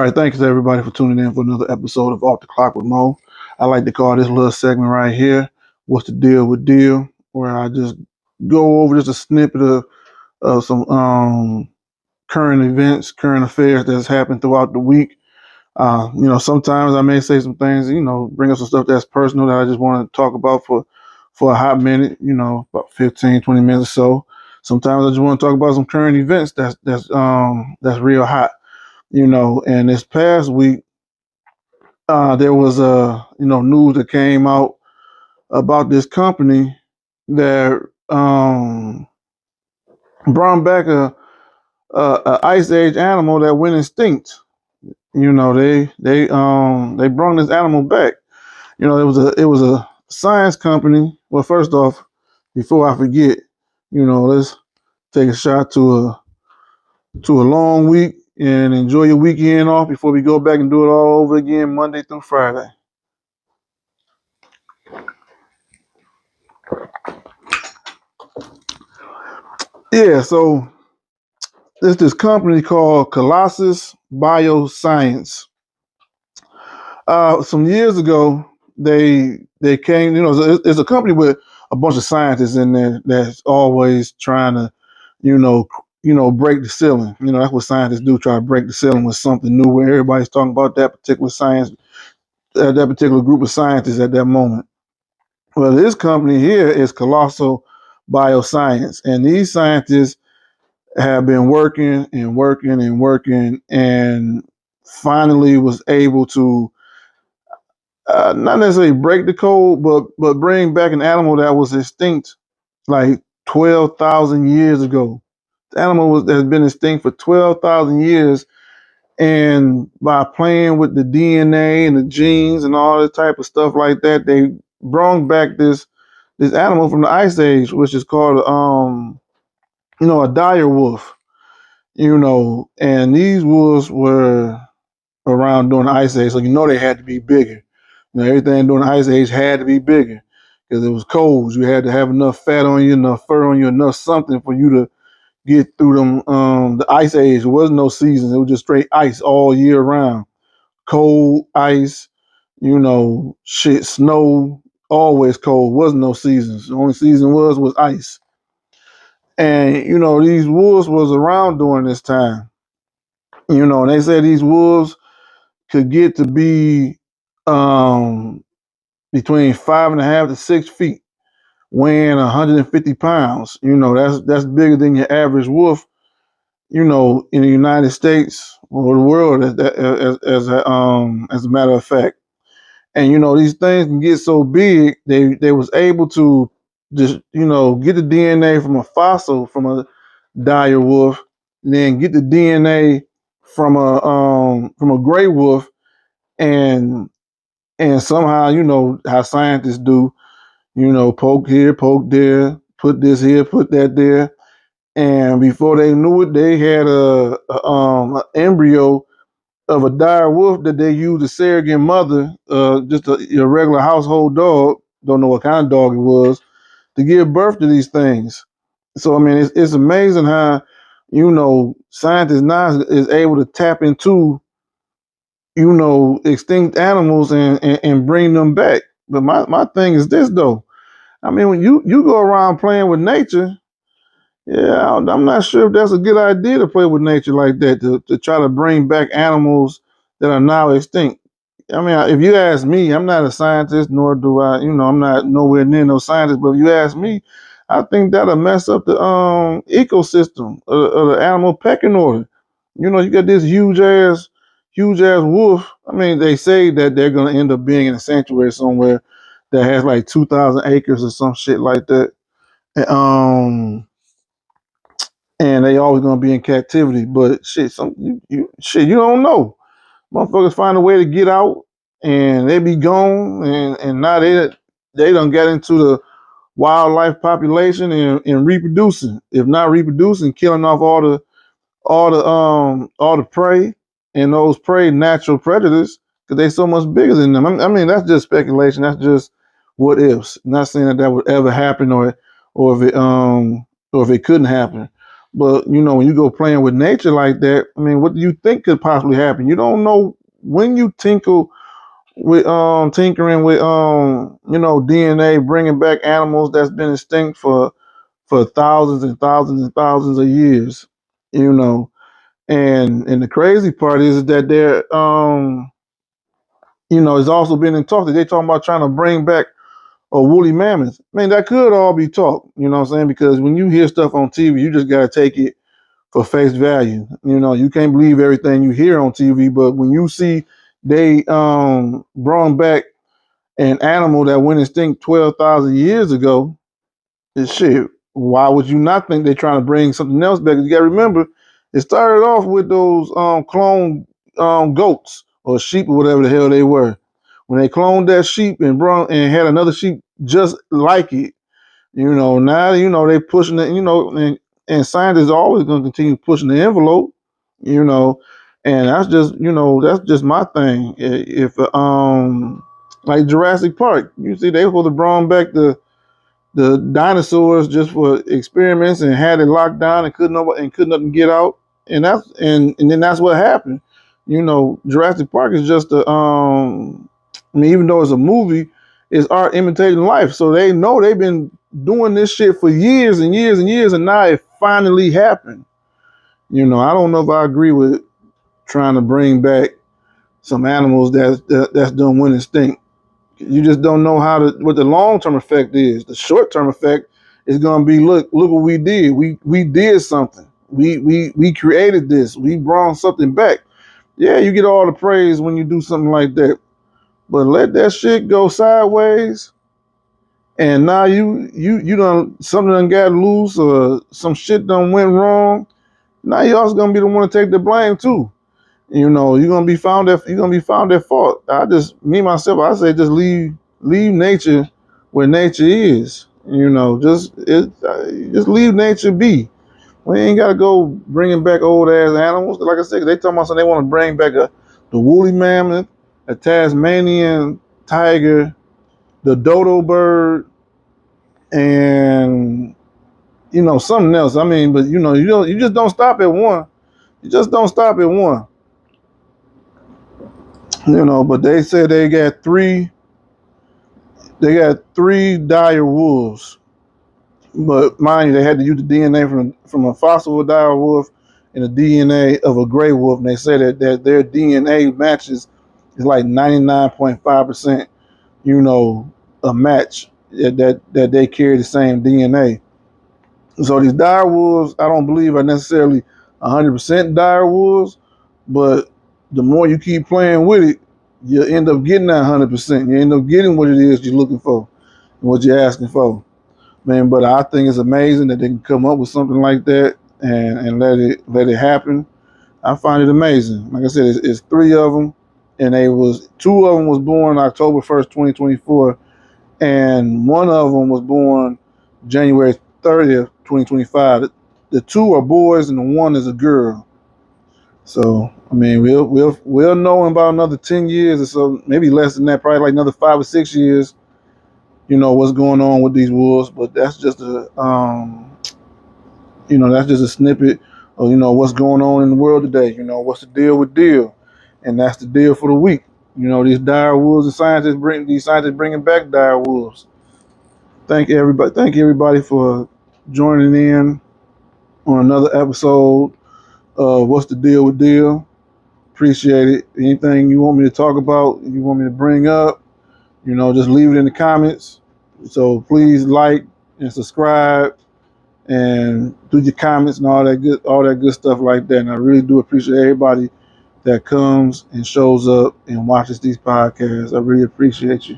right, thanks everybody for tuning in for another episode of Off the Clock with Mo. I like to call this little segment right here, What's the Deal with Deal, where I just go over just a snippet of some current events, current affairs that's happened throughout the week. Sometimes I may say some things, bring up some stuff that's personal that I just want to talk about for a hot minute, about 15, 20 minutes or so. Sometimes I just want to talk about some current events that's real hot. And this past week, there was news that came out about this company that brought back a ice age animal that went extinct. They brought this animal back. It was a science company. Well, first off, before I forget, let's take a shot to a long week and enjoy your weekend off before we go back and do it all over again Monday through Friday. Yeah, so there's this company called Colossus Bioscience. Some years ago, they came. It's a company with a bunch of scientists in there that's always trying to, break the ceiling. That's what scientists do: try to break the ceiling with something new. Where everybody's talking about that particular science, that particular group of scientists at that moment. Well, this company here is Colossal Bioscience, and these scientists have been working and working and working, and finally was able to not necessarily break the code, but bring back an animal that was extinct like 12,000 years ago. The animal has been extinct for 12,000 years, and by playing with the DNA and the genes and all that type of stuff like that, they brought back this animal from the Ice Age, which is called a dire wolf. And these wolves were around during the Ice Age, so they had to be bigger. Everything during the Ice Age had to be bigger because it was cold. You had to have enough fat on you, enough fur on you, enough something for you to get through them. The Ice Age, there was no seasons; it was just straight ice all year round. Cold ice, snow, always cold. Wasn't no seasons. The only season was ice. And these wolves was around during this time. And they said these wolves could get to be between 5.5 to 6 feet, weighing 150 pounds. That's bigger than your average wolf. In the United States or the world, as a matter of fact. And these things can get so big, they was able to just get the DNA from a fossil from a dire wolf, then get the DNA from a gray wolf, and somehow how scientists do, poke here, poke there, put this here, put that there, and before they knew it, they had a embryo of a dire wolf that they used a surrogate mother, just a regular household dog, don't know what kind of dog it was, to give birth to these things. So I mean, it's amazing how scientists now is able to tap into extinct animals and bring them back. But my thing is this though. I mean, when you go around playing with nature, yeah, I'm not sure if that's a good idea to play with nature like that, to try to bring back animals that are now extinct. I mean, if you ask me, I'm not a scientist, nor do I, I'm not nowhere near no scientist. But if you ask me, I think that'll mess up the ecosystem of the animal pecking order. You got this huge ass wolf. I mean, they say that they're gonna end up being in a sanctuary somewhere that has like 2,000 acres or some shit like that. And, and they always gonna be in captivity. But shit, you don't know. Motherfuckers find a way to get out, and they be gone, and now they done get into the wildlife population and reproducing. If not reproducing, killing off all the prey, and those prey natural predators because they so much bigger than them. I mean, that's just speculation. That's just what ifs. I'm not saying that would ever happen or if it couldn't happen. But when you go playing with nature like that, I mean, what do you think could possibly happen? You don't know when you tinkering with DNA, bringing back animals that's been extinct for thousands and thousands and thousands of years. You know, and the crazy part is that they're it's also been in talk that they talking about trying to bring back a woolly mammoth. Man, that could all be talk. You know what I'm saying? Because when you hear stuff on TV, you just gotta take it for face value. You can't believe everything you hear on TV, but when you see they brought back an animal that went extinct 12,000 years ago, it's shit. Why would you not think they're trying to bring something else back? You got to remember, it started off with those clone goats or sheep or whatever the hell they were. When they cloned that sheep and brought and had another sheep just like it, now they pushing it. And scientists are always going to continue pushing the envelope. You know, and that's just my thing. If like Jurassic Park, you see they would have brought back the dinosaurs just for experiments and had it locked down and couldn't nothing get out. And then that's what happened. Jurassic Park is just I mean, even though it's a movie, it's art imitating life. So they know they've been doing this shit for years and years and years, and now it finally happened. I don't know if I agree with trying to bring back some animals that's done went extinct. You just don't know what the long term effect is. The short term effect is going to be look what we did. We did something. We created this. We brought something back. Yeah, you get all the praise when you do something like that. But let that shit go sideways, and now you done something done got loose or some shit done went wrong. Now you also gonna be the one to take the blame too. You're gonna be found at fault. Me myself, I say just leave nature where nature is. Just leave nature be. We ain't gotta go bringing back old ass animals. Like I said, they talking about something they want to bring back the woolly mammoth, a Tasmanian tiger, the dodo bird, and something else. I mean, but you just don't stop at one. You just don't stop at one. But they said they got three dire wolves. But mind you, they had to use the DNA from a fossil dire wolf and the DNA of a gray wolf, and they said that their DNA matches is like 99.5%. A match that they carry the same DNA. So these dire wolves, I don't believe are necessarily 100% dire wolves, but the more you keep playing with it, you end up getting that 100%. You end up getting what it is you're looking for and what you're asking for, man. But I think it's amazing that they can come up with something like that and let it happen. I find it amazing. Like I said, it's three of them, and two of them was born October 1st, 2024, and one of them was born January 30th, 2025. The two are boys, and the one is a girl. So I mean, we'll know in about another 10 years or so, maybe less than that, probably like another 5 or 6 years. What's going on with these wolves, but that's just a snippet of what's going on in the world today. What's the deal with deal, and that's the deal for the week. These dire wolves and scientists bringing back dire wolves. Thank you everybody. Thank you everybody for joining in on another episode of What's the Deal with Deal. Appreciate it. Anything you want me to talk about, you want me to bring up, just leave it in the comments. So please like and subscribe and do your comments and all that good stuff like that. And I really do appreciate everybody that comes and shows up and watches these podcasts. I really appreciate you.